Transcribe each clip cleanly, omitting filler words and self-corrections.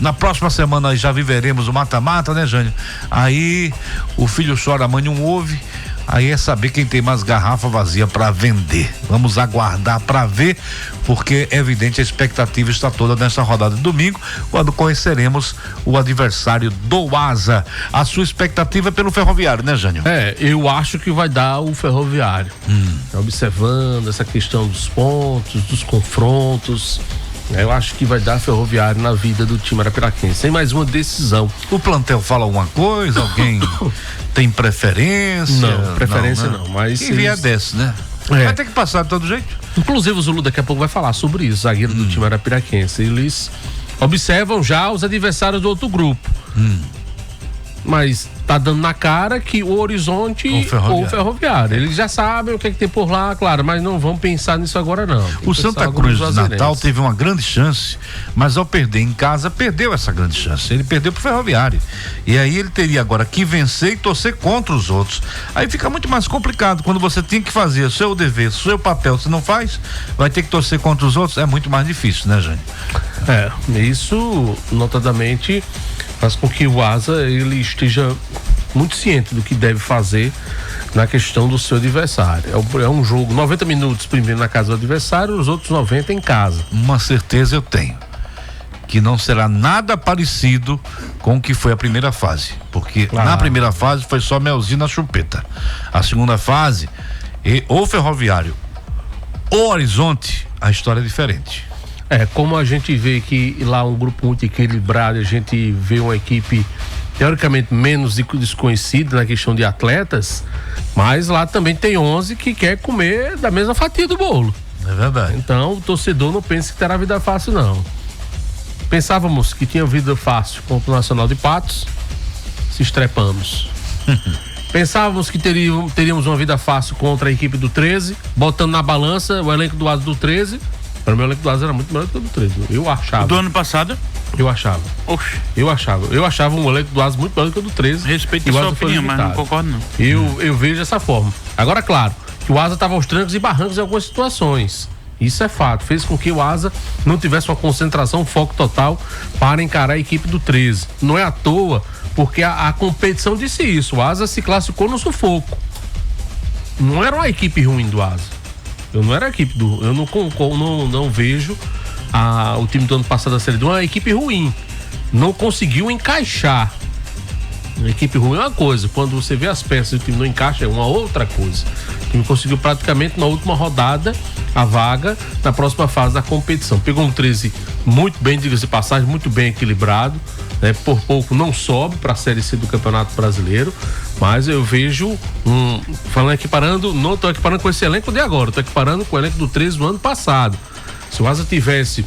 Na próxima semana já viveremos o mata-mata, né, Jânio? Aí o filho chora, a mãe não ouve. Aí é saber quem tem mais garrafa vazia para vender. Vamos aguardar para ver, porque é evidente a expectativa está toda nessa rodada de domingo, quando conheceremos o adversário do Asa. A sua expectativa é pelo Ferroviário, né, Jânio? Eu acho que vai dar o Ferroviário. Observando essa questão dos pontos, dos confrontos, eu acho que vai dar Ferroviário na vida do time arapiraquense. Tem mais uma decisão. O plantel fala alguma coisa? Alguém tem preferência? Não, preferência não, mas quem vier desce, né? Vai ter que passar de todo jeito. Inclusive o Zulu daqui a pouco vai falar sobre isso, zagueiro do time arapiraquense. Eles observam já os adversários do outro grupo. Mas tá dando na cara que o Horizonte ou o Ferroviário. Eles já sabem o que é que tem por lá, claro, mas não vão pensar nisso agora não. O Santa Cruz de Natal teve uma grande chance, mas ao perder em casa, perdeu essa grande chance. Ele perdeu pro Ferroviário. E aí ele teria agora que vencer e torcer contra os outros. Aí fica muito mais complicado quando você tem que fazer o seu dever, o seu papel, se não faz, vai ter que torcer contra os outros, é muito mais difícil, né, Jânio? Isso notadamente faz com que o Asa ele esteja muito ciente do que deve fazer na questão do seu adversário. É um jogo 90 minutos primeiro na casa do adversário, os outros 90 em casa. Uma certeza eu tenho, que não será nada parecido com o que foi a primeira fase, porque na primeira fase foi só melzinho na chupeta. A segunda fase, ou Ferroviário ou Horizonte, a história é diferente. Como a gente vê que lá um grupo muito equilibrado, a gente vê uma equipe teoricamente menos desconhecida na questão de atletas, mas lá também tem 11 que quer comer da mesma fatia do bolo. É verdade. Então o torcedor não pensa que terá vida fácil, não. Pensávamos que tinha vida fácil contra o Nacional de Patos, se estrepamos. Pensávamos que teríamos uma vida fácil contra a equipe do 13, botando na balança o elenco do Asa do 13. Para mim o elenco do Asa era muito melhor que o do 13. Eu achava. Do ano passado? Eu achava. Oxe. Eu achava um elenco do Asa muito melhor que o do 13. Respeito a sua opinião, mas não concordo não. Eu vejo dessa forma. Agora, claro, que o Asa estava aos trancos e barrancos em algumas situações. Isso é fato. Fez com que o Asa não tivesse uma concentração, um foco total para encarar a equipe do 13. Não é à toa, porque a competição disse isso. O Asa se classificou no sufoco. Não era uma equipe ruim do Asa. Eu não vejo o time do ano passado da Série D uma equipe ruim. Não conseguiu encaixar. Uma equipe ruim é uma coisa, quando você vê as peças e o time não encaixa é uma outra coisa. O time conseguiu praticamente na última rodada a vaga na próxima fase da competição. Pegou um 13 muito bem, diga-se de passagem, muito bem equilibrado, né? Por pouco não sobe para a Série C do Campeonato Brasileiro, mas eu vejo não estou equiparando com esse elenco de agora, estou equiparando com o elenco do 13 do ano passado. Se o Asa tivesse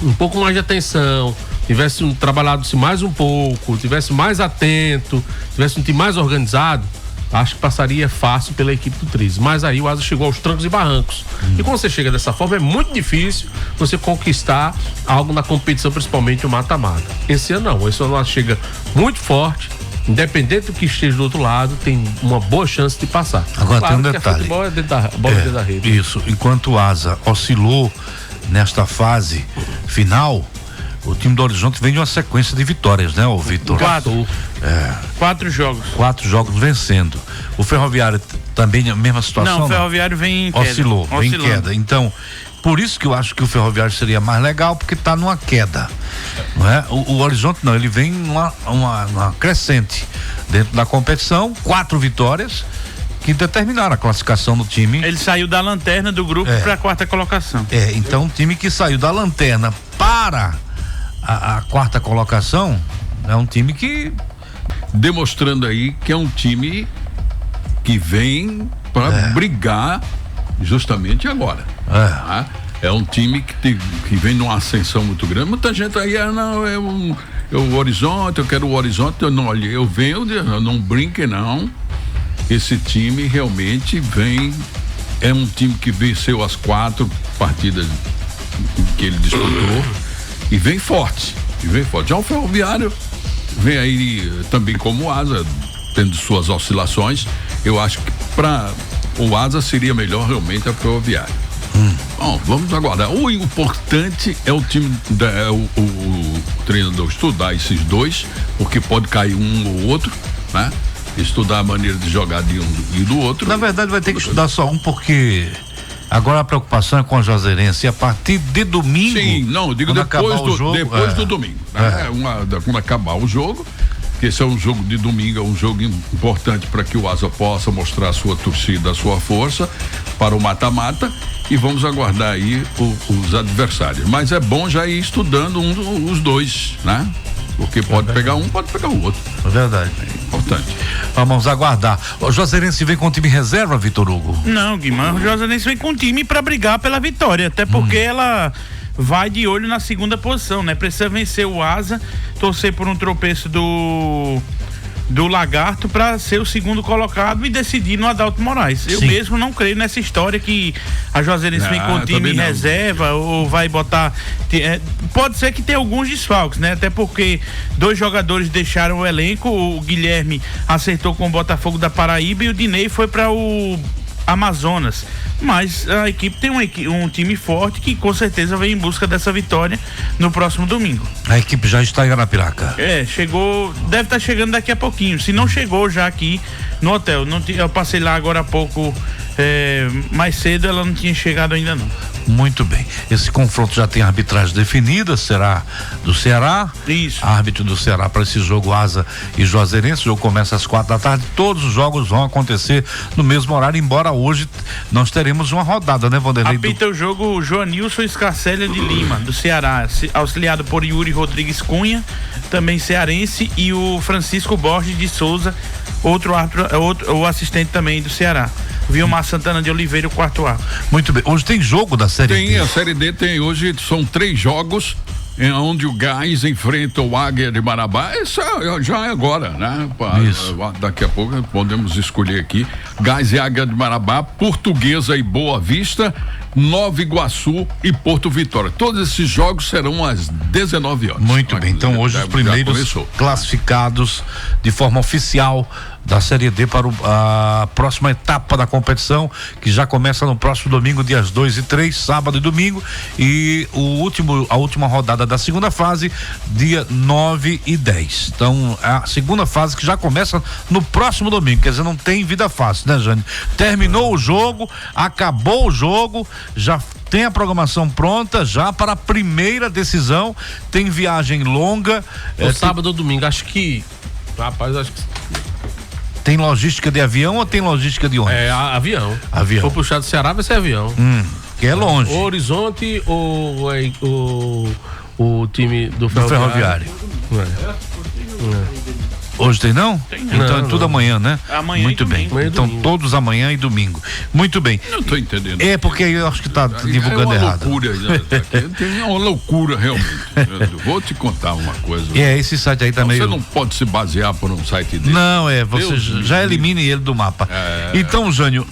um pouco mais de atenção, tivesse trabalhado-se mais um pouco, tivesse mais atento, tivesse um time mais organizado, acho que passaria fácil pela equipe do 13. Mas aí o Asa chegou aos trancos e barrancos. E quando você chega dessa forma, é muito difícil você conquistar algo na competição, principalmente o mata-mata. Esse ano não. Esse ano o Asa chega muito forte, independente do que esteja do outro lado, tem uma boa chance de passar. Agora claro, tem um detalhe. Futebol é dentro da rede. Isso. Enquanto o Asa oscilou nesta fase final, o time do Horizonte vem de uma sequência de vitórias, né, ô Vitor? 4 jogos. 4 jogos vencendo. O Ferroviário também na mesma situação? Não, o Ferroviário vem em queda. Oscilou, vem em queda. Então, por isso que eu acho que o Ferroviário seria mais legal, porque tá numa queda, não é? O Horizonte não, ele vem numa crescente dentro da competição, 4 vitórias que determinaram a classificação do time. Ele saiu da lanterna do grupo para a 4ª colocação. Então o time que saiu da lanterna para a 4ª colocação é um time que demonstrando aí que é um time que vem para brigar justamente agora. Tá? É um time que vem numa ascensão muito grande. Muita gente aí o Horizonte, eu quero o Horizonte. Eu venho, não brinque não. Esse time realmente é um time que venceu as 4 partidas que ele disputou e vem forte. Já o Ferroviário vem aí também como o Asa, tendo suas oscilações. Eu acho que para o Asa seria melhor realmente a Ferroviária. Bom, vamos aguardar. O importante é o time, o treinador estudar esses dois, porque pode cair um ou outro, né? Estudar a maneira de jogar de um e do outro. Na verdade, vai ter que estudar só um, porque agora a preocupação é com o Juazeirense. E a partir de domingo. Sim, não, digo depois do domingo. Né? Quando acabar o jogo. Esse é um jogo de domingo, é um jogo importante para que o Asa possa mostrar a sua torcida, a sua força para o mata-mata, e vamos aguardar aí os adversários. Mas é bom já ir estudando os dois, né? Porque pode pegar um, pode pegar o outro. É verdade. É importante. Vamos aguardar. O Juazeirense vem com o time reserva, Vitor Hugo? Não, Guimar, o Juazeirense vem com o time para brigar pela vitória, até porque ela vai de olho na segunda posição, né? Precisa vencer o Asa, torcer por um tropeço do Lagarto para ser o segundo colocado e decidir no Adalto Moraes. Eu mesmo não creio nessa história que a Juazeirense vem com o time em reserva ou vai botar. Pode ser que tenha alguns desfalques, né? Até porque 2 jogadores deixaram o elenco. O Guilherme acertou com o Botafogo da Paraíba e o Dinei foi para o Amazonas. Mas a equipe tem um time forte que com certeza vem em busca dessa vitória no próximo domingo. A equipe já está em Arapiraca. Chegou, deve estar chegando daqui a pouquinho. Se não chegou já aqui no hotel, eu passei lá agora há pouco, mais cedo, ela não tinha chegado ainda não. Muito bem. Esse confronto já tem arbitragem definida, será do Ceará. Isso. Árbitro do Ceará para esse jogo, Asa e Juazeirense. O jogo começa às 4h. Todos os jogos vão acontecer no mesmo horário, embora hoje nós teremos uma rodada, né, Vanderlei? Apita o jogo o Joanilson Scarcella de Lima, do Ceará, auxiliado por Yuri Rodrigues Cunha, também cearense, e o Francisco Borges de Souza, o assistente também do Ceará. Vilmar Santana de Oliveira, o quarto A. Muito bem. Hoje tem jogo da Série D? Tem, a Série D tem hoje, são 3 jogos, onde o Gás enfrenta o Águia de Marabá. Isso já é agora, né? Isso. Daqui a pouco podemos escolher aqui. Gás e Águia de Marabá, Portuguesa e Boa Vista, Nova Iguaçu e Porto Vitória. Todos esses jogos serão às 19 horas. Muito bem, então hoje os primeiros classificados de forma oficial da Série D para a próxima etapa da competição, que já começa no próximo domingo, dias 2 e 3, sábado e domingo, e a última rodada da segunda fase, dia 9 e 10. Então, a segunda fase que já começa no próximo domingo, quer dizer, não tem vida fácil, né, Jane? Terminou o jogo, acabou o jogo, já tem a programação pronta já para a primeira decisão, tem viagem longa. Sábado ou domingo, acho que tem logística de avião ou tem logística de ônibus? Avião. Avião. Se for puxar do Ceará, vai ser avião. Que é longe. O Horizonte ou o time do Ferroviário. Hoje tem não? Tem. Então é tudo amanhã, né? Amanhã. Muito bem. Então todos amanhã e domingo. Muito bem. Não tô entendendo. É porque eu acho que tá divulgando errado. É uma loucura realmente. Eu vou te contar uma coisa. Esse site aí também. Você não pode se basear por um site dele. Não, você já elimine ele do mapa. Então, Jânio,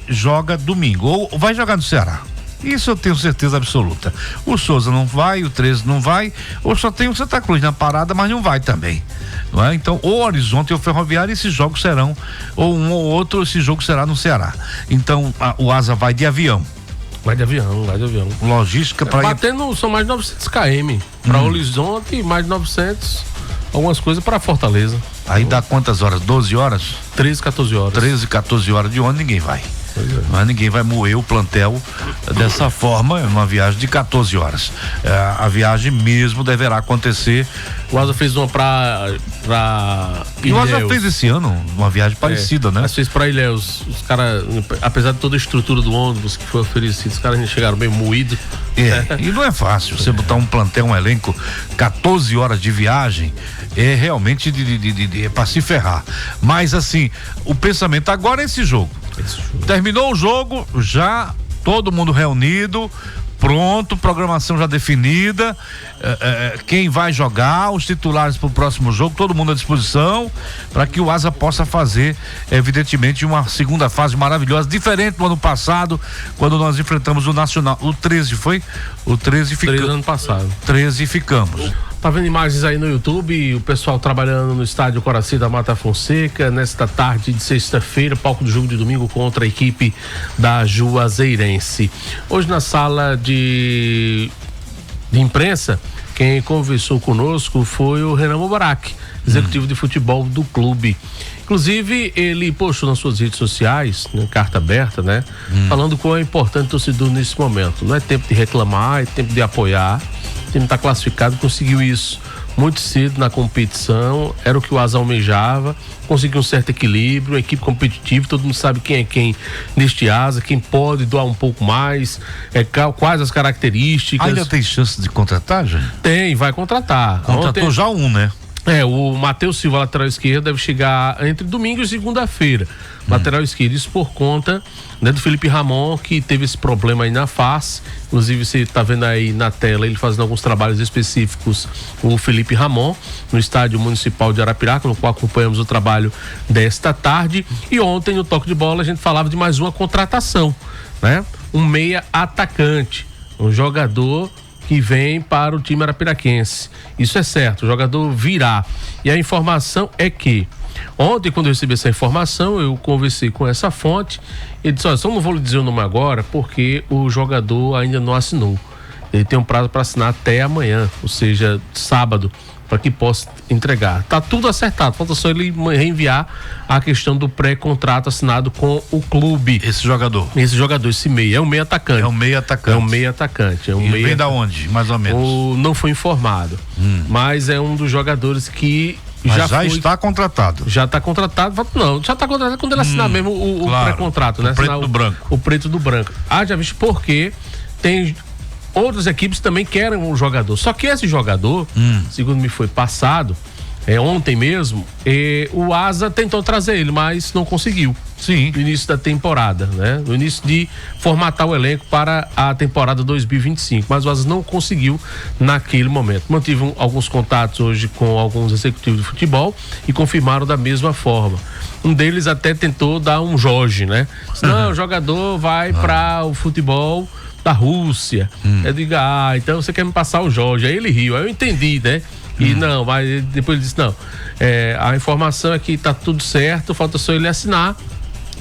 joga domingo. Ou vai jogar no Ceará. Isso eu tenho certeza absoluta. O Souza não vai, o 13 não vai, ou só tem o Santa Cruz na parada, mas não vai também. Não é? Então, ou Horizonte ou Ferroviário, esses jogos serão, ou um ou outro, esse jogo será no Ceará. Então, o Asa vai de avião. Vai de avião. Logística para batendo, são mais de 900 km para Horizonte e mais de 900, algumas coisas para Fortaleza. Aí dá quantas horas? 12 horas? 13, 14 horas. 13, 14 horas de ônibus, ninguém vai. Mas ninguém vai moer o plantel dessa forma, uma viagem de 14 horas. A viagem mesmo deverá acontecer. O Asa fez uma pra E o Asa fez esse ano uma viagem parecida, né? Mas fez pra Ilhéus. Os caras, apesar de toda a estrutura do ônibus que foi oferecido, os caras chegaram bem moídos. E não é fácil você botar um plantel, um elenco, 14 horas de viagem, é realmente pra se ferrar. Mas assim, o pensamento agora é esse jogo. Terminou o jogo, já todo mundo reunido, pronto, programação já definida, quem vai jogar, os titulares para o próximo jogo, todo mundo à disposição, para que o Asa possa fazer, evidentemente, uma segunda fase maravilhosa, diferente do ano passado, quando nós enfrentamos o Nacional. O 13 foi? O 13 ficamos. 13 ano passado. 13 ficamos. Tá vendo imagens aí no YouTube, o pessoal trabalhando no estádio Coraci da Mata Fonseca, nesta tarde de sexta-feira, palco do jogo de domingo contra a equipe da Juazeirense. Hoje na sala de imprensa, quem conversou conosco foi o Renan Mubarak, executivo de futebol do clube. Inclusive, ele postou nas suas redes sociais, né, carta aberta, né? Falando qual é importante o torcedor nesse momento. Não é tempo de reclamar, é tempo de apoiar. O time está classificado, conseguiu isso muito cedo na competição, era o que o Asa almejava, conseguiu um certo equilíbrio, uma equipe competitiva, todo mundo sabe quem é quem neste Asa, quem pode doar um pouco mais, quais as características. Ainda tem chance de contratar, gente? Tem, vai contratar. Contratou já um, né? O Matheus Silva, lateral esquerdo, deve chegar entre domingo e segunda-feira. Lateral esquerdo, isso por conta, né, do Felipe Ramon, que teve esse problema aí na face. Inclusive, você está vendo aí na tela ele fazendo alguns trabalhos específicos, o Felipe Ramon, no estádio municipal de Arapiraca, no qual acompanhamos o trabalho desta tarde. E ontem, no toque de bola, a gente falava de mais uma contratação, né? Um meia atacante, um jogador que vem para o time arapiraquense. Isso é certo, o jogador virá. E a informação é que ontem, quando eu recebi essa informação, eu conversei com essa fonte e disse: olha, só não vou lhe dizer o nome agora porque o jogador ainda não assinou. Ele tem um prazo para assinar até amanhã, ou seja, sábado, para que possa entregar. Tá tudo acertado, falta só ele reenviar a questão do pré-contrato assinado com o clube. Esse jogador, esse meia, é um meia atacante. É um meia atacante. Ele vem da onde, mais ou menos? Não foi informado, mas é um dos jogadores que já está contratado. Já está contratado. Não, já está contratado quando ele assinar mesmo o pré-contrato, né? O preto do branco. O preto do branco. Já visto porque tem outras equipes também querem um jogador. Só que esse jogador, segundo me foi passado, ontem mesmo, o Asa tentou trazer ele, mas não conseguiu. Sim. No início da temporada, né? No início de formatar o elenco para a temporada 2025, mas o Asa não conseguiu naquele momento. Mantive alguns contatos hoje com alguns executivos de futebol e confirmaram da mesma forma. Um deles até tentou dar um Jorge, né? Não, o jogador vai para o futebol da Rússia. Eu digo, então você quer me passar o Jorge? Aí ele riu, aí eu entendi, né? E não, mas depois ele disse, não, a informação é que tá tudo certo, falta só ele assinar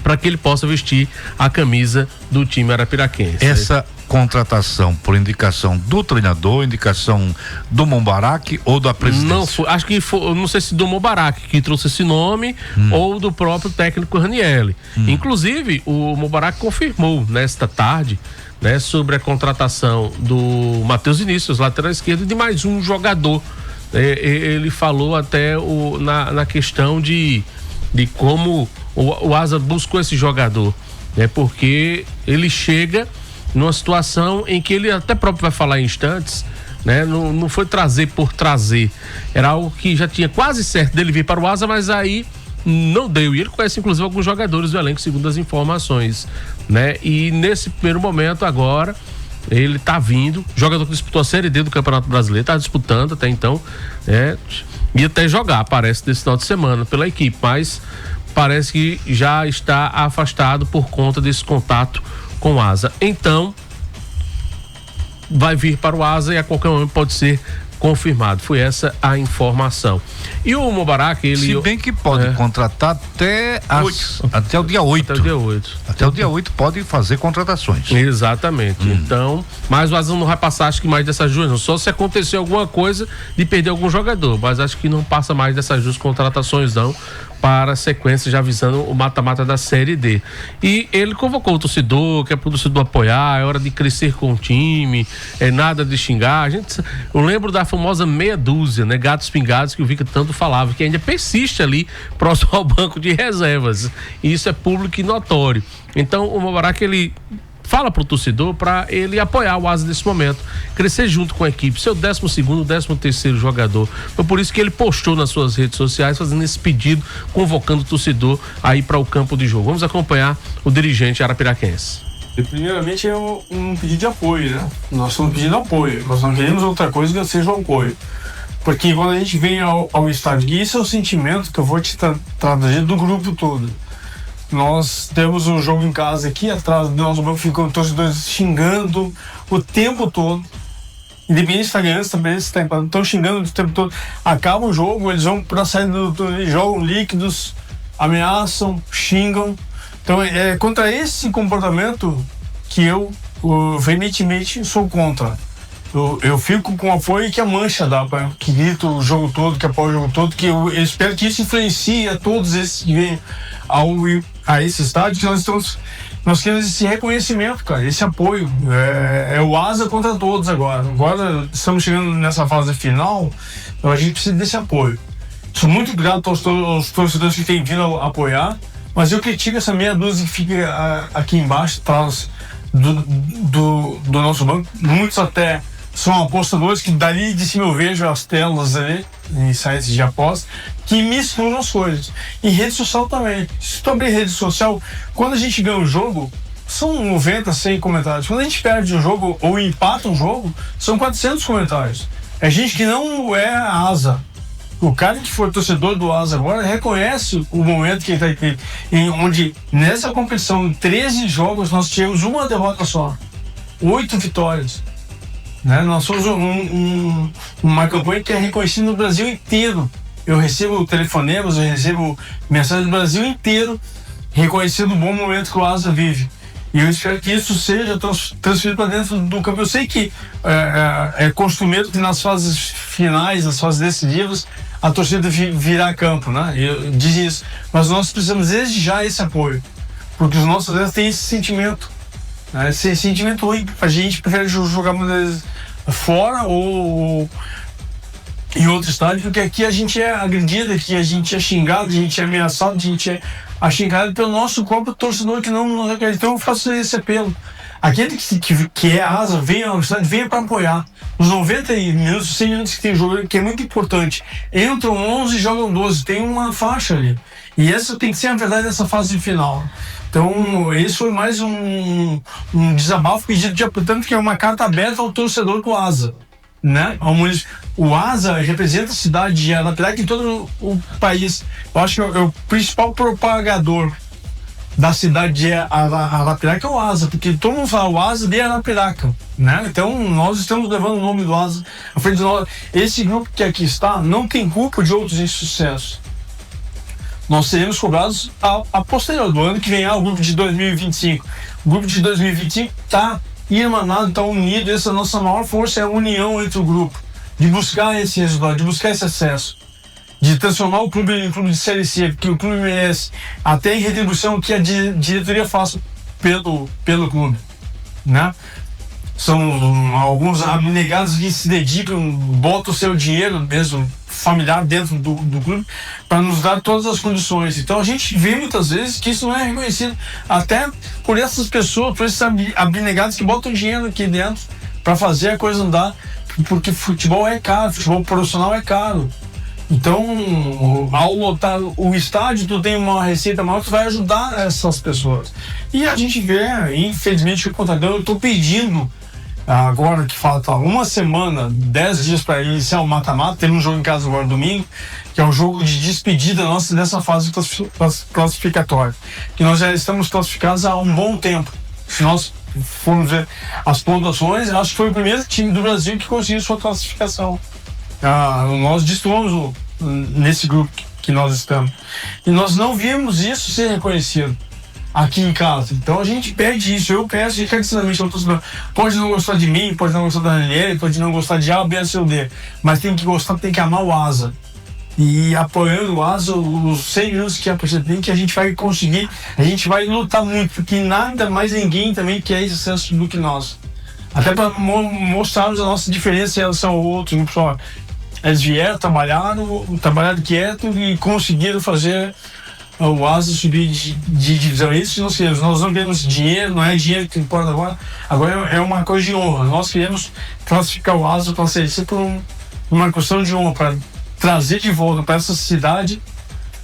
para que ele possa vestir a camisa do time arapiraquense. Essa contratação por indicação do treinador, indicação do Mubarak ou da presidência? Não foi, acho que foi, não sei se do Mubarak que trouxe esse nome ou do próprio técnico Ranieri. Inclusive, o Mubarak confirmou nesta tarde, né, sobre a contratação do Matheus Vinícius, lateral esquerdo, e de mais um jogador. Ele falou até na questão de como o Asa buscou esse jogador, né? Porque ele chega numa situação em que ele até próprio vai falar em instantes, né? Não foi trazer por trazer, era algo que já tinha quase certo dele vir para o Asa, mas aí não deu, e ele conhece inclusive alguns jogadores do elenco, segundo as informações, né? E nesse primeiro momento agora ele tá vindo, jogador que disputou a Série D do Campeonato Brasileiro, tá disputando até então, ia até jogar, parece, desse final de semana pela equipe, mas parece que já está afastado por conta desse contato com o Asa. Então, vai vir para o Asa e a qualquer momento pode ser confirmado. Foi essa a informação. E o Mubarak, ele... Se bem que pode contratar até o dia 8. Até o dia 8. Até o dia 8 pode fazer contratações. Exatamente. Então, mas o Asa não vai passar, acho que mais dessas duas, não. Só se acontecer alguma coisa de perder algum jogador, mas acho que não passa mais dessas duas contratações, não, para a sequência, já visando o mata-mata da Série D. E ele convocou o torcedor, que é pro torcedor apoiar, é hora de crescer com o time, nada de xingar. Eu lembro da famosa meia dúzia, né? Gatos pingados, que o Vica tanto falava, que ainda persiste ali próximo ao banco de reservas. E isso é público e notório. Então, o Mubarak, ele fala pro torcedor para ele apoiar o Asa nesse momento, crescer junto com a equipe, ser o 12º, 13º jogador. Foi por isso que ele postou nas suas redes sociais, fazendo esse pedido, convocando o torcedor aí para o campo de jogo. Vamos acompanhar o dirigente arapiraquense. Primeiramente é um pedido de apoio, né? Nós estamos pedindo apoio, nós não queremos outra coisa que seja um apoio. Porque quando a gente vem ao estádio, e isso é o sentimento que eu vou te traduzir do grupo todo. Nós temos o jogo em casa aqui, atrás do nosso banco ficam torcedores xingando o tempo todo. Independente se tá ganhando, se tá perdendo, se tá empatando, estão xingando o tempo todo. Acaba o jogo, eles vão pra sair jogam líquidos, ameaçam, xingam. Então é contra esse comportamento que eu veementemente sou contra. Eu fico com o apoio que a Mancha dá, que grita o jogo todo, que apoia o jogo todo, que eu espero que isso influencie a todos esses que vêm a esse estádio, que nós queremos esse reconhecimento, cara, esse apoio. É o asa contra todos agora. Agora estamos chegando nessa fase final, então a gente precisa desse apoio. Sou muito grato aos torcedores que têm vindo apoiar, mas eu critico essa meia dúzia que fica aqui embaixo, atrás do nosso banco. Muitos até são apostadores que dali de cima eu vejo as telas ali em sites de aposta que misturam as coisas. E rede social também. Se tu abrir rede social, quando a gente ganha o jogo, são 90, 100 comentários. Quando a gente perde um jogo ou empata um jogo, são 400 comentários. É gente que não é asa. O cara que for torcedor do asa agora reconhece o momento que ele está onde nessa competição, 13 jogos, nós tivemos uma derrota só, 8 vitórias. Né? Nós somos uma campanha que é reconhecida no Brasil inteiro. Eu recebo telefonemas, eu recebo mensagens do Brasil inteiro reconhecendo o bom momento que o asa vive. E eu espero que isso seja transferido para dentro do campo. Eu sei que é costumeiro que nas fases finais, nas fases decisivas, a torcida virar campo, né? Diz isso. Mas nós precisamos desde já esse apoio, porque os nossos atletas têm esse sentimento. Né? Esse sentimento ruim. A gente prefere jogar fora ou em outro estádio, porque aqui a gente é agredido, aqui a gente é xingado, a gente é ameaçado, a gente é xingado pelo nosso próprio torcedor que não nos acredita. Então eu faço esse apelo. Aquele que é asa, venha ao estádio, venha para apoiar. Os 90 minutos, 100 minutos que tem jogo, que é muito importante. Entram 11 e jogam 12, tem uma faixa ali. E essa tem que ser a verdade dessa fase final. Então, esse foi mais um desabafo pedido de apoio, tanto que é uma carta aberta ao torcedor do asa. Né? O asa representa a cidade de Arapiraca em todo o país. Eu acho que é o principal propagador da cidade de Arapiraca é o asa, porque todo mundo fala o asa de Arapiraca, né? Então nós estamos levando o nome do asa à frente de nós. Esse grupo que aqui está não tem culpa de outros insucessos. Nós seremos cobrados a posterior do ano que vem, o grupo de 2025. O grupo de 2025 está irmanado, está unido. Essa nossa maior força é a união entre o grupo, de buscar esse resultado, de buscar esse acesso, de transformar o clube em clube de Série C, porque o clube merece, até em retribuição que a diretoria faça pelo clube, né? São alguns abnegados que se dedicam, botam o seu dinheiro mesmo familiar dentro do clube para nos dar todas as condições. Então a gente vê muitas vezes que isso não é reconhecido até por essas pessoas, por esses abnegados que botam dinheiro aqui dentro para fazer a coisa andar, porque futebol é caro, futebol profissional é caro. Então, ao lotar o estádio, tu tem uma receita maior, tu vai ajudar essas pessoas. E a gente vê, infelizmente, o Contadão, eu estou pedindo, agora que falta uma semana, 10 dias para iniciar o mata-mata, temos um jogo em casa agora domingo, que é um jogo de despedida nossa dessa fase classificatória. Que nós já estamos classificados há um bom tempo. Se nós formos ver as pontuações, acho que foi o primeiro time do Brasil que conseguiu sua classificação. Nós destoamos nesse grupo que nós estamos. E nós não vimos isso ser reconhecido aqui em casa. Então a gente pede isso. Eu peço encarecidamente ao torcedor. Pode não gostar de mim, pode não gostar da Ranieri, pode não gostar de A, B, C ou D, mas tem que gostar, tem que amar o asa. E apoiando o asa, os 100 minutos que a partida tem, que a gente vai conseguir, a gente vai lutar muito, porque nada mais ninguém também quer esse acesso do que nós. Até para mostrarmos a nossa diferença em relação ao outro grupo. Eles vieram, trabalharam quieto e conseguiram fazer o asa subir de divisão. Isso nós queremos. Nós não queremos dinheiro, não é dinheiro que importa agora. Agora é uma coisa de honra. Nós queremos classificar o asa para a Série C por uma questão de honra, para trazer de volta para essa cidade,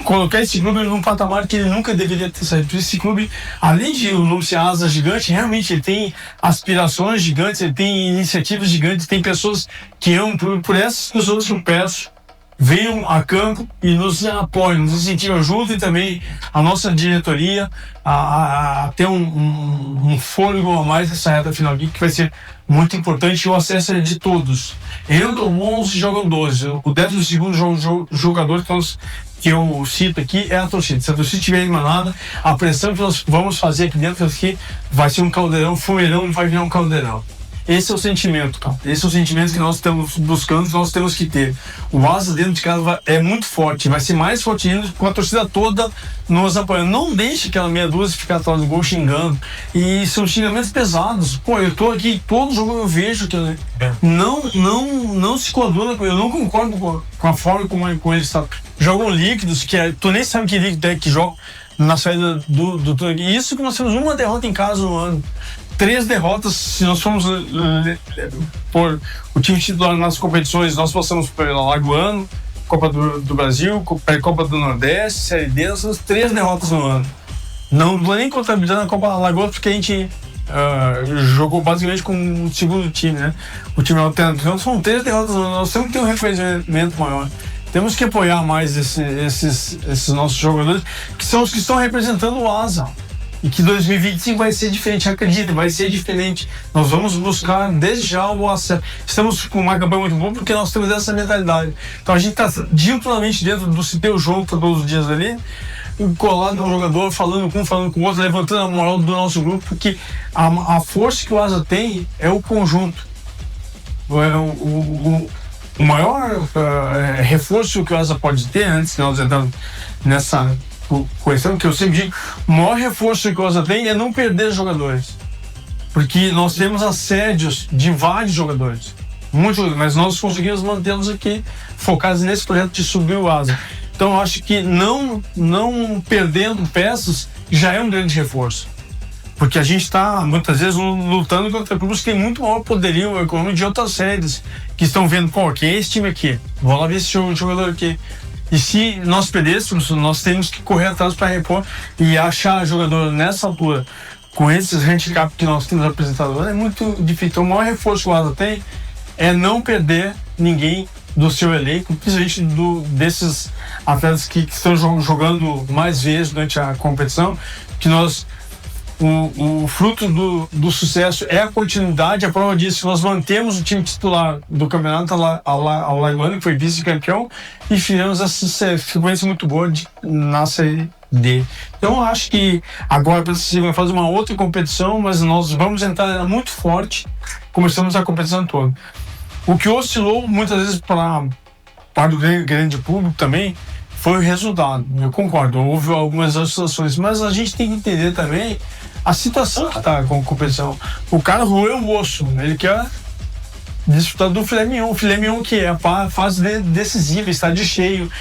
colocar esse clube num patamar que ele nunca deveria ter saído. Esse clube, além de o nome ser asa gigante, realmente ele tem aspirações gigantes, ele tem iniciativas gigantes, tem pessoas que amam. Por essas pessoas que eu peço venham a campo e nos apoiem, nos incentivam junto, e também a nossa diretoria a ter um fôlego a mais nessa reta final aqui, que vai ser muito importante. E o acesso é de todos. Entram 11, jogam 12. O 12º jogador que eu cito aqui é a torcida. Se a torcida estiver eliminada, a pressão que nós vamos fazer aqui dentro aqui vai ser um caldeirão, fumeirão, vai virar um caldeirão. Esse é o sentimento, cara. Esse é o sentimento que nós estamos buscando, que nós temos que ter. O Asa dentro de casa é muito forte, vai ser mais forte ainda com a torcida toda nos apoiando. Não deixe aquela meia dúzia ficar atrás do gol xingando. E são xingamentos pesados. Pô, eu tô aqui, todo jogo eu vejo que não se coaduna, eu não concordo com a forma como eles jogam líquidos, tu nem sabe que líquido é que joga na saída do isso que nós temos uma derrota em casa no ano. 3 derrotas, se nós formos por o time titular nas competições, nós passamos pela Lagoano, Copa do Brasil, Copa do Nordeste, Série D, nós temos 3 derrotas no ano. Não vou nem contabilizar na Copa Lagoano, porque a gente jogou basicamente com o segundo time, né? O time alternativo. Então são 3 derrotas no ano, nós temos que ter um reconhecimento maior. Temos que apoiar mais esses nossos jogadores, que são os que estão representando o Asa. E que 2025 vai ser diferente, acredita, vai ser diferente. Nós vamos buscar desde já o acesso. Estamos com uma campanha muito boa porque nós temos essa mentalidade. Então a gente está diuturnamente dentro do Citeu Jogo todos os dias ali, colado no jogador, falando com o outro, levantando a moral do nosso grupo, porque a força que o Asa tem é o conjunto. O maior reforço que o Asa pode ter, antes de nós entrarmos nessa questão que eu sempre digo, o maior reforço que o Asa tem é não perder jogadores, porque nós temos assédios de vários jogadores, muitos jogadores, mas nós conseguimos mantê-los aqui focados nesse projeto de subir o Asa. Então eu acho que não perdendo peças já é um grande reforço, porque a gente está muitas vezes lutando contra clubes que têm muito maior poderio econômico de outras séries, que estão vendo, pô, quem é esse time aqui? Vou lá ver esse jogador aqui. E se nós perdêssemos, nós temos que correr atrás para repor e achar jogador nessa altura, com esses handicaps que nós temos apresentado agora, é muito difícil. Então, o maior reforço que o Asa tem é não perder ninguém do seu elenco, principalmente desses atletas que estão jogando mais vezes durante a competição, que nós... O fruto do sucesso é a continuidade. A prova disso, que nós mantemos o time titular do campeonato ao Lagoano, que foi vice-campeão, e fizemos essa sequência muito boa na Série D. Então eu acho que agora vai fazer uma outra competição, mas nós vamos entrar muito forte, começamos a competição toda. O que oscilou muitas vezes para o grande público também foi o resultado. Eu concordo, houve algumas oscilações, mas a gente tem que entender também a situação que está com a competição. O cara roeu o osso, ele quer disputar do filé mignon, que é a fase decisiva, estádio cheio,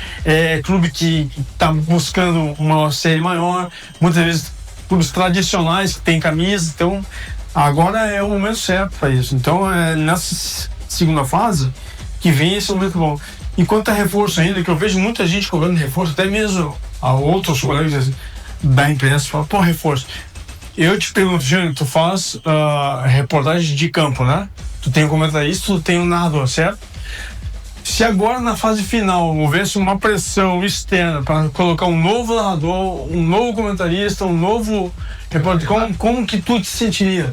clube que está buscando uma série maior, muitas vezes clubes tradicionais que tem camisa. Então agora é o momento certo para isso. Então nessa segunda fase que vem esse momento bom. Enquanto a reforço ainda, que eu vejo muita gente cobrando reforço, até mesmo a outros colegas da imprensa falam, pô, reforço. Eu te pergunto, Júnior, tu faz reportagem de campo, né? Tu tem um comentarista, tu tem um narrador, certo? Se agora na fase final houvesse uma pressão externa para colocar um novo narrador, um novo comentarista, um novo repórter, como que tu te sentiria?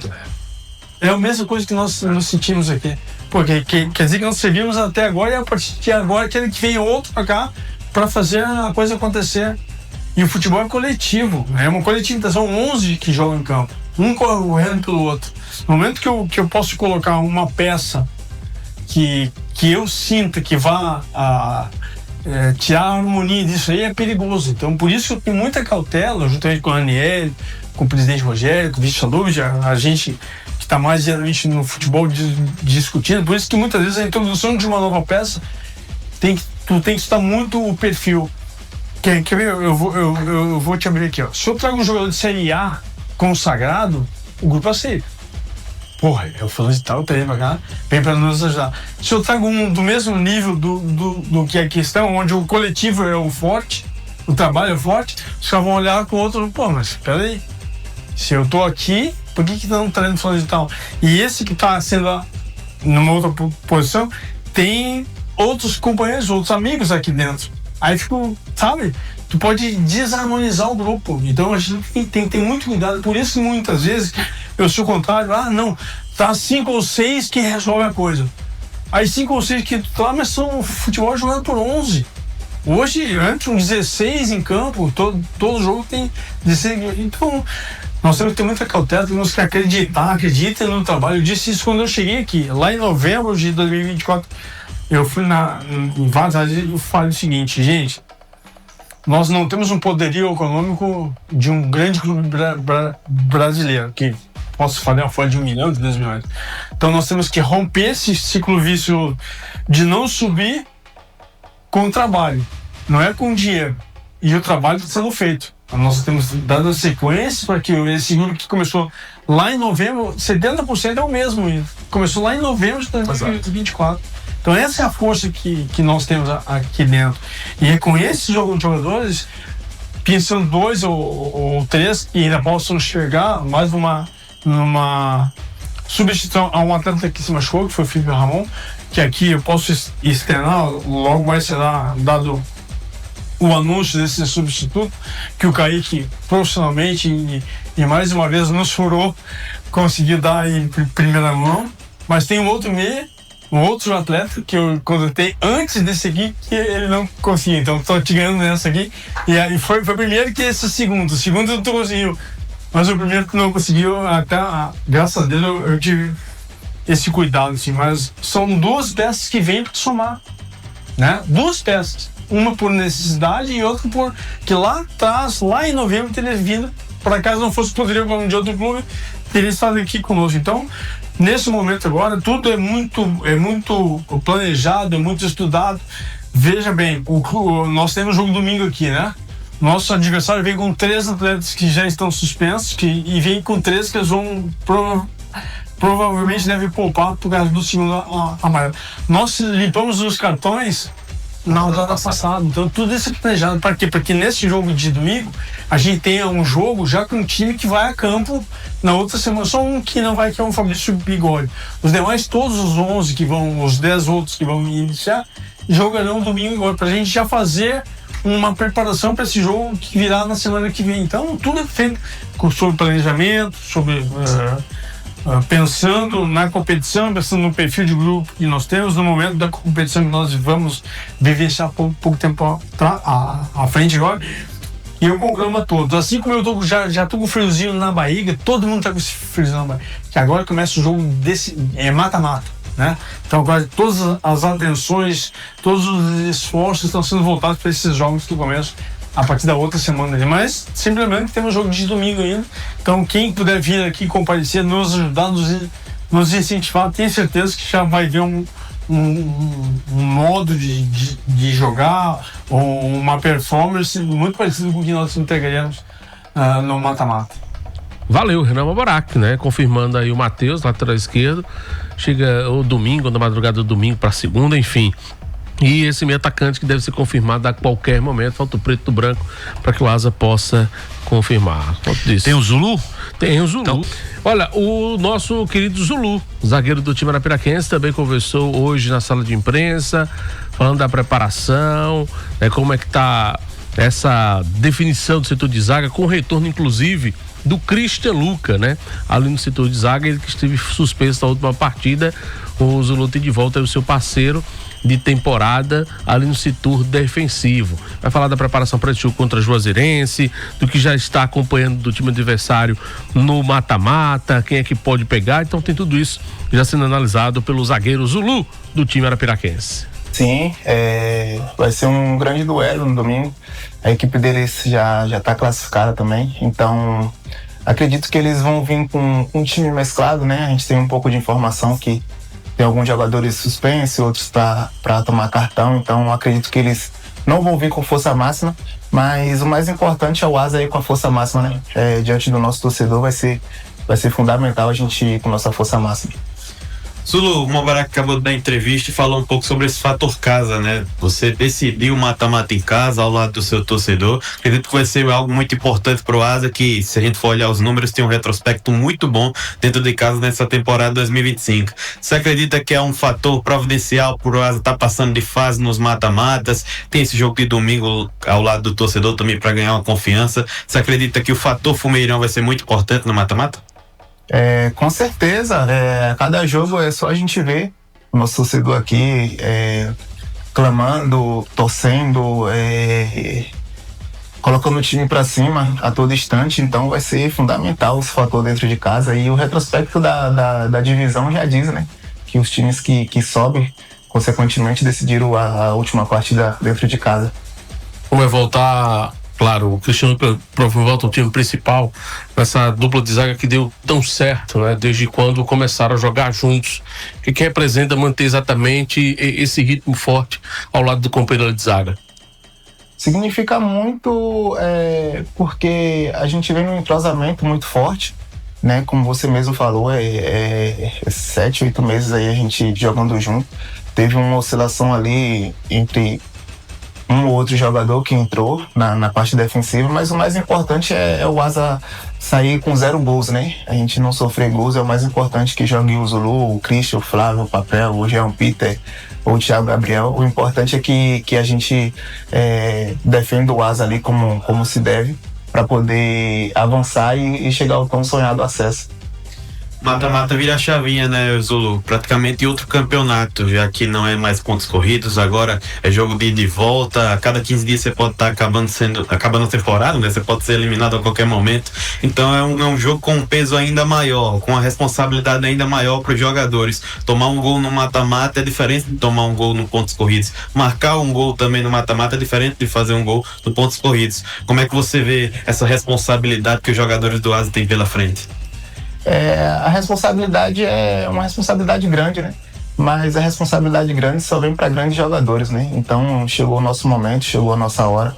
É a mesma coisa que nós nos sentimos aqui. Porque quer dizer que nós servimos até agora, e a partir de agora quer que venha outro para cá para fazer a coisa acontecer. E o futebol é coletivo, é uma coletividade, são 11 que jogam em campo, um correndo pelo outro. No momento que eu posso colocar uma peça que eu sinta que vá tirar a harmonia disso aí, é perigoso. Então por isso que eu tenho muita cautela, juntamente com o Aniel, com o presidente Rogério, com o vice-alúvio, a gente que está mais geralmente no futebol discutindo. Por isso que muitas vezes a introdução de uma nova peça tu tem que estar muito o perfil. Quer ver? Eu vou te abrir aqui, ó. Se eu trago um jogador de Série A consagrado, o grupo aceita. Porra, eu falando de tal, vem pra cá, vem pra nos ajudar. Se eu trago um do mesmo nível do que é a questão, onde o coletivo é o forte, o trabalho é forte, os caras vão olhar com o outro, pô, mas peraí, se eu tô aqui, por que não tá indo falando de tal? E esse que tá sendo numa outra posição, tem outros companheiros, outros amigos aqui dentro. Aí ficou, sabe? Tu pode desarmonizar o grupo. Então a gente tem que ter muito cuidado. Por isso que muitas vezes eu sou contrário. Não, tá 5 ou 6 que resolve a coisa. Aí 5 ou 6 que tu lá, mas são futebol jogando por 11. Hoje, antes, um 16 em campo, todo jogo tem 16. Então, nós temos que ter muita cautela, temos que acreditem no trabalho. Eu disse isso quando eu cheguei aqui, lá em novembro de 2024. Eu fui em várias áreas e eu falei o seguinte, gente, nós não temos um poderio econômico de um grande clube brasileiro, que posso fazer uma folha de 1 milhão, de 2 milhões. Então nós temos que romper esse ciclo vício de não subir com o trabalho, não é com o dinheiro. E o trabalho está sendo feito. Nós temos dado a sequência para que esse grupo que começou lá em novembro, 70% é o mesmo. Começou lá em novembro de 2024. Então essa é a força que nós temos aqui dentro. E é com esses jogadores, pensando 2 ou 3, que ainda possam chegar mais numa substituição a um atleta que se machucou, que foi o Felipe Ramon, que aqui eu posso externar, logo mais será dado o anúncio desse substituto, que o Kaique profissionalmente e mais uma vez nos furou, conseguiu dar em primeira mão. Mas tem um outro atleta que eu contratei antes desse aqui, que ele não conseguiu. Então estou te ganhando nessa aqui. E aí foi o primeiro que esse segundo. O segundo tu conseguiu. Mas o primeiro que não conseguiu, até graças a Deus eu tive esse cuidado, assim. Mas são 2 peças que vêm para somar, né? 2 peças. Uma por necessidade e outra por que lá atrás, lá em novembro, teria vindo, por acaso não fosse poderia de outro clube, teria estado aqui conosco. Então, nesse momento agora, tudo é muito planejado, é muito estudado. Veja bem, nós temos jogo domingo aqui, né? Nosso adversário vem com 3 atletas que já estão suspensos e vem com 3 que eles vão provavelmente devem poupar por causa do segundo amarelo. Nós limpamos os cartões na rodada passada, então tudo isso é planejado. Para quê? Porque nesse jogo de domingo a gente tem um jogo já com um time que vai a campo na outra semana, só um que não vai, que é o Fabrício Bigode. Os demais, todos os 11 que vão, os 10 outros que vão iniciar, jogarão domingo agora, pra gente já fazer uma preparação para esse jogo que virá na semana que vem. Então tudo é feito sobre planejamento, sobre pensando na competição, pensando no perfil de grupo que nós temos, no momento da competição que nós vamos vivenciar pouco tempo à frente agora. E eu programa todos. Assim como eu já tô com friozinho na barriga, todo mundo tá com esse friozinho na barriga. Que agora começa o jogo mata-mata, né? Então agora todas as atenções, todos os esforços estão sendo voltados para esses jogos que começam a partir da outra semana. Mas sempre lembrando que temos jogo de domingo ainda. Então quem puder vir aqui comparecer, nos ajudar, nos incentivar, tenho certeza que já vai ver um modo de jogar ou uma performance muito parecido com o que nós entregaremos no mata-mata. Valeu, Renan Maborak, né? Confirmando aí o Matheus, lateral esquerdo. Chega o domingo, na madrugada do domingo para segunda, enfim. E esse meio atacante que deve ser confirmado a qualquer momento. Falta o preto e o branco para que o Asa possa confirmar. Tem o Zulu? Tem o Zulu. Então, olha, o nosso querido Zulu, zagueiro do time arapiraquense, também conversou hoje na sala de imprensa, falando da preparação, né, como é que tá essa definição do setor de zaga, com o retorno, inclusive, do Christian Luca, né? Ali no setor de zaga, ele que esteve suspenso na última partida. O Zulu tem de volta aí o seu parceiro de temporada ali no setor defensivo. Vai falar da preparação para esse jogo contra a Juazeirense, do que já está acompanhando do time adversário no mata-mata, quem é que pode pegar. Então tem tudo isso já sendo analisado pelo zagueiro Zulu do time arapiraquense. Sim, vai ser um grande duelo no domingo. A equipe deles já está classificada também, então acredito que eles vão vir com um time mesclado, né? A gente tem um pouco de informação que tem alguns jogadores suspensos, outros para tomar cartão, então acredito que eles não vão vir com força máxima, mas o mais importante é o Asa aí com a força máxima, né? Diante do nosso torcedor vai ser fundamental a gente ir com nossa força máxima. Zulu, o Mubarak acabou de dar entrevista e falou um pouco sobre esse fator casa, né? Você decidiu o mata-mata em casa, ao lado do seu torcedor. Acredito que vai ser algo muito importante pro Asa, que, se a gente for olhar os números, tem um retrospecto muito bom dentro de casa nessa temporada 2025. Você acredita que é um fator providencial pro Asa estar passando de fase nos mata-matas? Tem esse jogo de domingo ao lado do torcedor também para ganhar uma confiança. Você acredita que o fator Fumeirão vai ser muito importante no mata-mata? Com certeza, cada jogo é só a gente ver o nosso torcedor aqui clamando, torcendo, colocando o time para cima a todo instante, então vai ser fundamental esse fator dentro de casa. E o retrospecto da divisão já diz, né, que os times que sobem, consequentemente, decidiram a última partida dentro de casa. Como é voltar... Claro, o Cristiano volta ao time principal, essa dupla de zaga que deu tão certo, né? Desde quando começaram a jogar juntos. O que representa manter exatamente esse ritmo forte ao lado do companheiro de zaga? Significa muito porque a gente vem num entrosamento muito forte, né? Como você mesmo falou, 7, 8 meses aí a gente jogando junto. Teve uma oscilação ali entre um ou outro jogador que entrou na parte defensiva, mas o mais importante é o Asa sair com 0 gols, né? A gente não sofrer gols é o mais importante, que jogue o Zulu, o Christian, o Flávio, o Papel, o Jean Peter ou o Thiago Gabriel. O importante é que a gente defenda o Asa ali como se deve, para poder avançar e chegar ao tão sonhado acesso. Mata-mata vira a chavinha, né, Zulu? Praticamente outro campeonato, já que não é mais pontos corridos, agora é jogo de ida e volta. A cada 15 dias você pode estar acabando a temporada, né? Você pode ser eliminado a qualquer momento. Então é um jogo com um peso ainda maior, com uma responsabilidade ainda maior para os jogadores. Tomar um gol no mata-mata é diferente de tomar um gol no pontos corridos. Marcar um gol também no mata-mata é diferente de fazer um gol no pontos corridos. Como é que você vê essa responsabilidade que os jogadores do Asa têm pela frente? A responsabilidade é uma responsabilidade grande, né? Mas a responsabilidade grande só vem para grandes jogadores, né? Então chegou o nosso momento, chegou a nossa hora.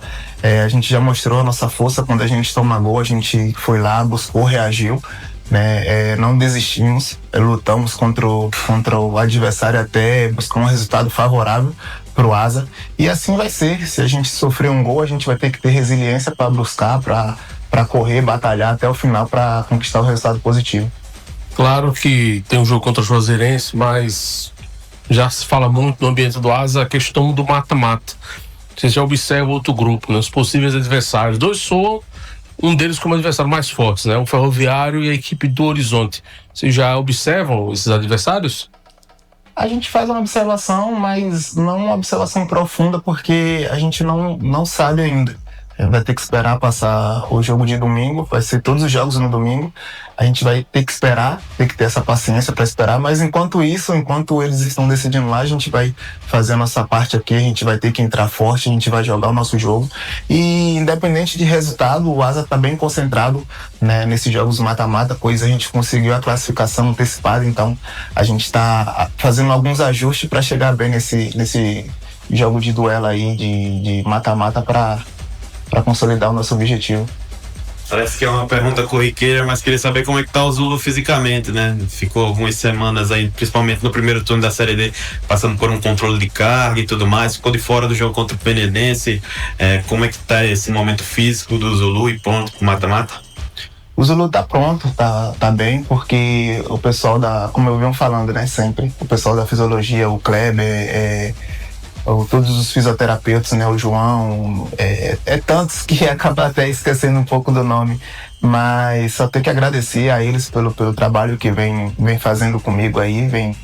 A gente já mostrou a nossa força quando a gente toma gol, a gente foi lá, buscou, reagiu, né? Não desistimos, lutamos contra o adversário até buscar um resultado favorável pro Asa. E assim vai ser. Se a gente sofrer um gol, a gente vai ter que ter resiliência para buscar, para correr, batalhar até o final para conquistar o resultado positivo. Claro que tem um jogo contra o Juazeirense, mas já se fala muito no ambiente do Asa a questão do mata-mata. Você já observa outro grupo, né? Os possíveis adversários. 2 soam, um deles como adversário mais forte, né? O Ferroviário e a equipe do Horizonte. Vocês já observam esses adversários? A gente faz uma observação, mas não uma observação profunda, porque a gente não sabe ainda. Vai ter que esperar passar o jogo de domingo, vai ser todos os jogos no domingo. A gente vai ter que esperar, ter que ter essa paciência para esperar, mas enquanto eles estão decidindo lá, a gente vai fazer a nossa parte aqui, a gente vai ter que entrar forte, a gente vai jogar o nosso jogo. E independente de resultado, o Asa está bem concentrado, né, nesses jogos mata-mata, pois a gente conseguiu a classificação antecipada, então a gente está fazendo alguns ajustes para chegar bem nesse jogo de duelo aí, de mata-mata, para consolidar o nosso objetivo. Parece que é uma pergunta corriqueira, mas queria saber como é que tá o Zulu fisicamente, né? Ficou algumas semanas aí, principalmente no primeiro turno da Série D, passando por um controle de carga e tudo mais, ficou de fora do jogo contra o Penedense. Como é que tá esse momento físico do Zulu e pronto pro mata-mata? O Zulu tá pronto, tá bem, porque o pessoal como eu venho falando, né, sempre, o pessoal da fisiologia, o Kleber, todos os fisioterapeutas, né, o João, tantos que acaba até esquecendo um pouco do nome, mas só tenho que agradecer a eles pelo trabalho que vem fazendo comigo aí, vem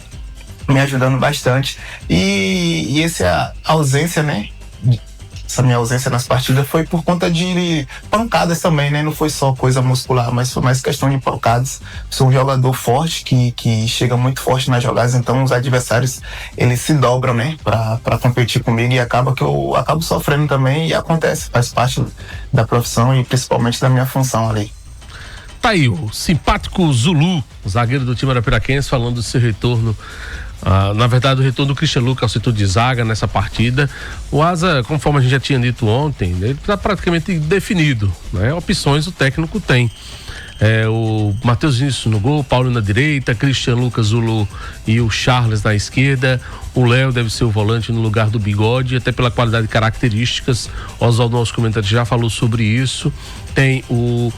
me ajudando bastante. E essa ausência, né, essa minha ausência nas partidas foi por conta de pancadas também, né? Não foi só coisa muscular, mas foi mais questão de pancadas. Sou um jogador forte, que chega muito forte nas jogadas, então os adversários, eles se dobram, né? Pra competir comigo, e acaba que eu acabo sofrendo também, e acontece, faz parte da profissão e principalmente da minha função ali. Tá aí o simpático Zulu, zagueiro do time arapiraquense, falando do seu retorno. Na verdade, o retorno do Christian Lucas ao setor de zaga nessa partida. O Asa, conforme a gente já tinha dito ontem, ele está praticamente definido, né? Opções o técnico tem. o Matheus Vinícius no gol, Paulo na direita, Christian Lucas, Zulu e o Charles na esquerda. O Léo deve ser o volante no lugar do Bigode, até pela qualidade de características. Oswaldo, nosso comentarista, já falou sobre isso. Tem o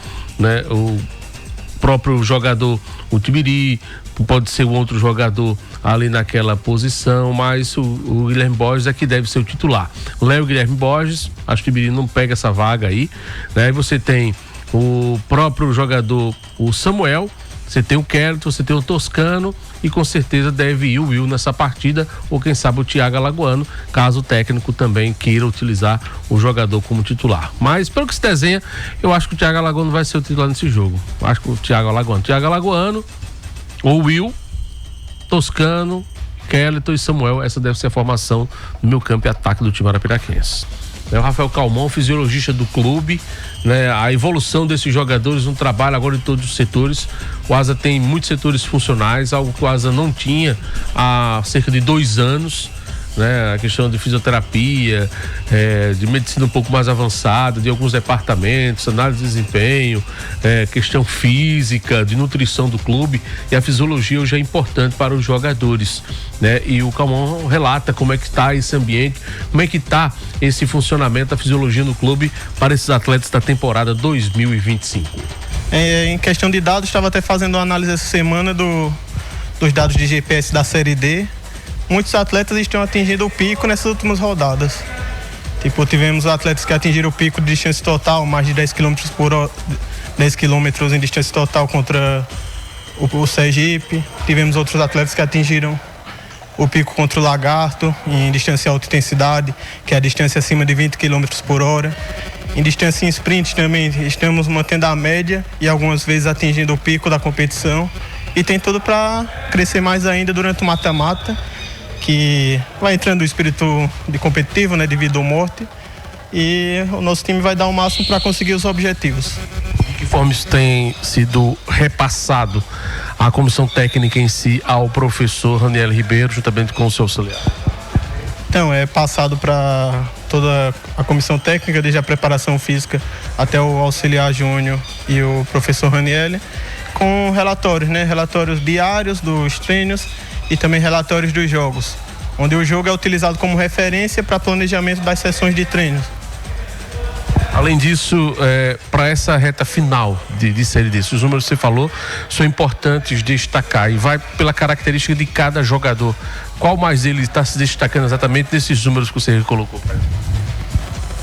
próprio jogador, o Tibiri, pode ser um outro jogador ali naquela posição, mas o Guilherme Borges é que deve ser o titular. O Léo e o Guilherme Borges, acho que o Tibiri não pega essa vaga aí, né? Aí você tem o próprio jogador, o Samuel, você tem o Kelton, você tem o Toscano e com certeza deve ir o Will nessa partida, ou quem sabe o Thiago Alagoano, caso o técnico também queira utilizar o jogador como titular. Mas pelo que se desenha, eu acho que o Thiago Alagoano vai ser o titular nesse jogo. Eu acho que o Thiago Alagoano, ou Will, Toscano, Kelton e Samuel, essa deve ser a formação do meio campo e ataque do time arapiraquense. O Rafael Calmon, fisiologista do clube, né? A evolução desses jogadores no trabalho agora em todos os setores. O Asa tem muitos setores funcionais, algo que o Asa não tinha há cerca de 2 anos, né? A questão de fisioterapia, de medicina um pouco mais avançada, de alguns departamentos, análise de desempenho, questão física, de nutrição do clube, e a fisiologia hoje é importante para os jogadores, né? E o Calmon relata como é que está esse ambiente, como é que está esse funcionamento da fisiologia no clube para esses atletas da temporada 2025. Em questão de dados, estava até fazendo uma análise essa semana dos dados de GPS da Série D. Muitos atletas estão atingindo o pico nessas últimas rodadas. Tipo, tivemos atletas que atingiram o pico de distância total, mais de 10 km por hora, 10 km em distância total contra o Sergipe. Tivemos outros atletas que atingiram o pico contra o Lagarto, em distância alta intensidade, que é a distância acima de 20 km por hora. Em distância em sprint também estamos mantendo a média e algumas vezes atingindo o pico da competição. E tem tudo para crescer mais ainda durante o mata-mata, que vai entrando o espírito de competitivo, né, de vida ou morte, e o nosso time vai dar o máximo para conseguir os objetivos. De que forma isso tem sido repassado à comissão técnica em si, ao professor Raniel Ribeiro, juntamente com o seu auxiliar? Então, é passado para toda a comissão técnica, desde a preparação física até o auxiliar júnior e o professor Raniel, com relatórios, né, relatórios diários dos treinos e também relatórios dos jogos, onde o jogo é utilizado como referência para planejamento das sessões de treinos. Além disso, para essa reta final de Série D, os números que você falou são importantes destacar e vai pela característica de cada jogador. Qual mais ele está se destacando exatamente desses números que você colocou?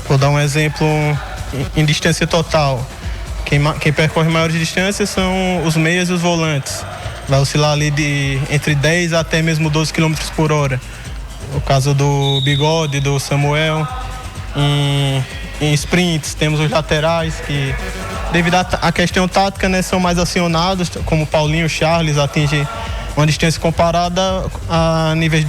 Vou dar um exemplo em distância total. Quem percorre maiores distâncias são os meias e os volantes. Vai oscilar ali entre 10 até mesmo 12 km por hora. O caso do Bigode, do Samuel. Em sprints temos os laterais que, devido à questão tática, né, são mais acionados, como Paulinho e Charles, atingem uma distância comparada a níveis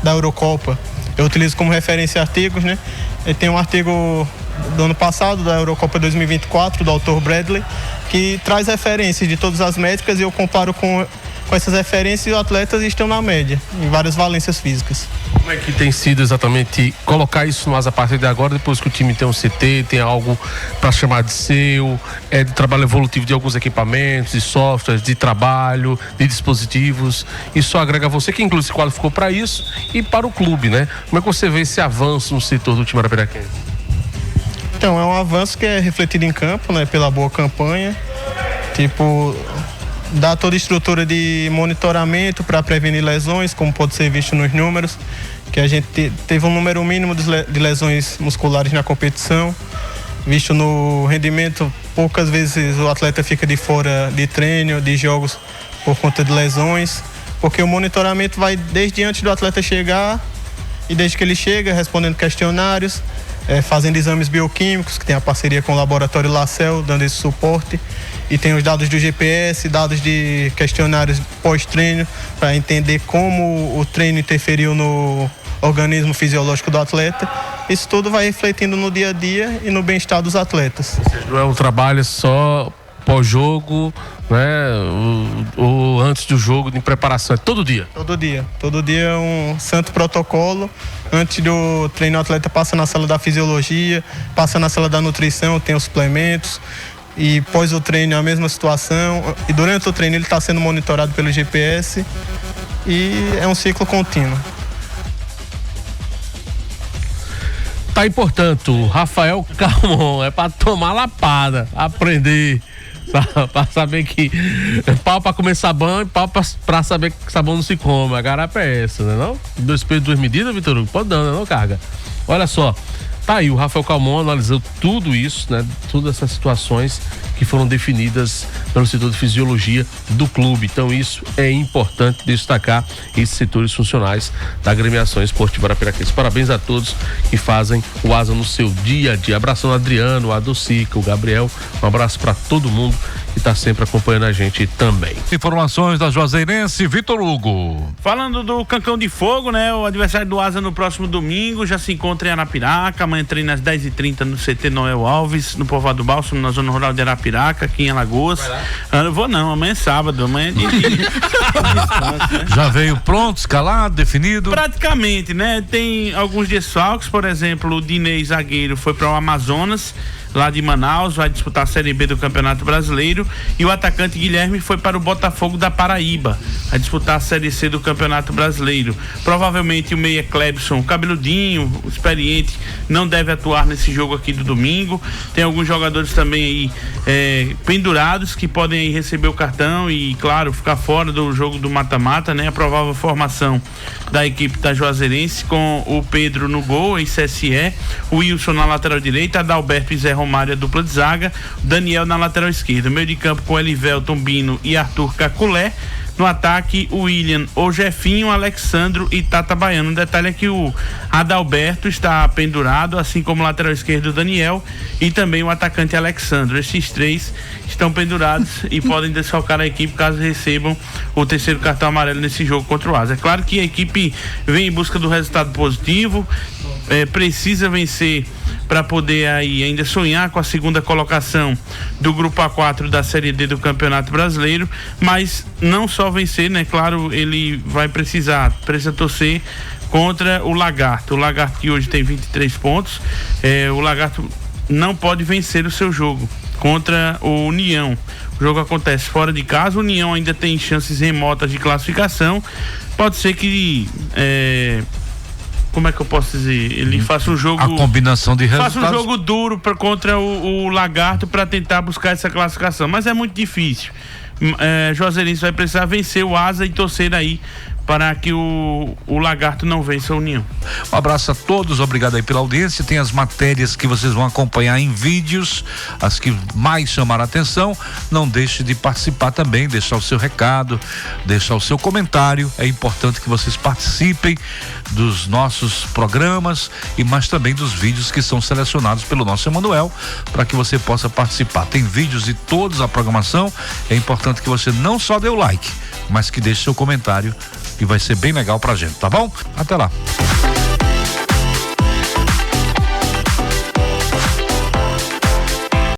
da Eurocopa. Eu utilizo como referência artigos, né? E tem um artigo do ano passado, da Eurocopa 2024, do autor Bradley, que traz referências de todas as métricas e eu comparo com essas referências e os atletas estão na média, em várias valências físicas. Como é que tem sido exatamente colocar isso no Asa a partir de agora, depois que o time tem um CT, tem algo para chamar de seu, de trabalho evolutivo de alguns equipamentos, de softwares, de trabalho, de dispositivos? Isso agrega você, que inclusive se qualificou para isso, e para o clube, né? Como é que você vê esse avanço no setor do time arapiraquense? Então, é um avanço que é refletido em campo, né, pela boa campanha. Tipo, dá toda a estrutura de monitoramento para prevenir lesões, como pode ser visto nos números, que a gente teve um número mínimo de lesões musculares na competição. Visto no rendimento, poucas vezes o atleta fica de fora de treino, de jogos, por conta de lesões, porque o monitoramento vai desde antes do atleta chegar e desde que ele chega, respondendo questionários, fazendo exames bioquímicos, que tem a parceria com o laboratório Lacel, dando esse suporte, e tem os dados do GPS, dados de questionários pós-treino, para entender como o treino interferiu no organismo fisiológico do atleta. Isso tudo vai refletindo no dia a dia e no bem-estar dos atletas. Ou seja, não é um trabalho só pós-jogo, né? Ou antes do jogo, de preparação, é todo dia? Todo dia é um santo protocolo. Antes do treino, o atleta passa na sala da fisiologia, passa na sala da nutrição, tem os suplementos, e pós o treino é a mesma situação, e durante o treino ele está sendo monitorado pelo GPS e é um ciclo contínuo. Tá aí, portanto, Rafael Calmon, é para tomar lapada, aprender, para saber que pau para comer sabão e pau para saber que sabão não se come. A garapa é essa, né não? 2 pesos, 2 medidas, Vitor Hugo? Pode dar, não, Carga? Olha só, tá aí, o Rafael Calmon analisou tudo isso, né? Todas essas situações que foram definidas pelo setor de fisiologia do clube. Então isso é importante destacar, esses setores funcionais da agremiação esportiva arapiraquense. Parabéns a todos que fazem o Asa no seu dia a dia. Abração ao Adriano, a Docica, o Gabriel, um abraço para todo mundo que está sempre acompanhando a gente também. Informações da Juazeirense, Vitor Hugo. Falando do Cancão de Fogo, né? O adversário do Asa no próximo domingo já se encontra em Arapiraca. Amanhã treina às 10h30 no CT Noel Alves, no Povoado do Bálsamo, na zona rural de Arapiraca, aqui em Alagoas. Eu não vou não, amanhã é sábado, amanhã é dia de Já veio pronto, escalado, definido? Praticamente, né? Tem alguns desfalques, por exemplo, o Dinei zagueiro foi para o Amazonas, lá de Manaus, vai disputar a Série B do Campeonato Brasileiro, e o atacante Guilherme foi para o Botafogo da Paraíba, vai disputar a Série C do Campeonato Brasileiro. Provavelmente o meia Clebson, cabeludinho, experiente, não deve atuar nesse jogo aqui do domingo. Tem alguns jogadores também aí pendurados que podem aí receber o cartão e, claro, ficar fora do jogo do mata-mata, né? A provável formação da equipe da Juazeirense, com o Pedro no gol, ex-CSE, o Wilson na lateral direita, Adalberto e Zé Romário, a dupla de zaga, Daniel na lateral esquerda, meio de campo com Elivelton Bino e Arthur Caculé. No ataque, o William, o Jefinho, Alexandro e Tata Baiano. Um detalhe é que o Adalberto está pendurado, assim como o lateral esquerdo Daniel e também o atacante Alexandro. Esses 3 estão pendurados e podem desfalcar a equipe caso recebam o 3º cartão amarelo nesse jogo contra o Asa. É claro que a equipe vem em busca do resultado positivo, precisa vencer para poder aí ainda sonhar com a 2ª colocação do grupo A4 da Série D do Campeonato Brasileiro, mas não só vencer, né? Claro, ele vai precisa torcer contra o Lagarto. O Lagarto que hoje tem 23 pontos, o Lagarto não pode vencer o seu jogo contra o União. O jogo acontece fora de casa, o União ainda tem chances remotas de classificação. Pode ser que como é que eu posso dizer? Ele faça um jogo. A combinação de resultados. Faça um jogo duro contra o Lagarto para tentar buscar essa classificação. Mas é muito difícil. Juazeirense vai precisar vencer o Asa e torcer aí para que o Lagarto não vença a União. Um abraço a todos, obrigado aí pela audiência. Tem as matérias que vocês vão acompanhar em vídeos, as que mais chamaram a atenção. Não deixe de participar também, deixar o seu recado, deixar o seu comentário. É importante que vocês participem dos nossos programas e mais também dos vídeos que são selecionados pelo nosso Emanuel, para que você possa participar. Tem vídeos de toda a programação. É importante que você não só dê o like, mas que deixe seu comentário, que vai ser bem legal pra gente, tá bom? Até lá.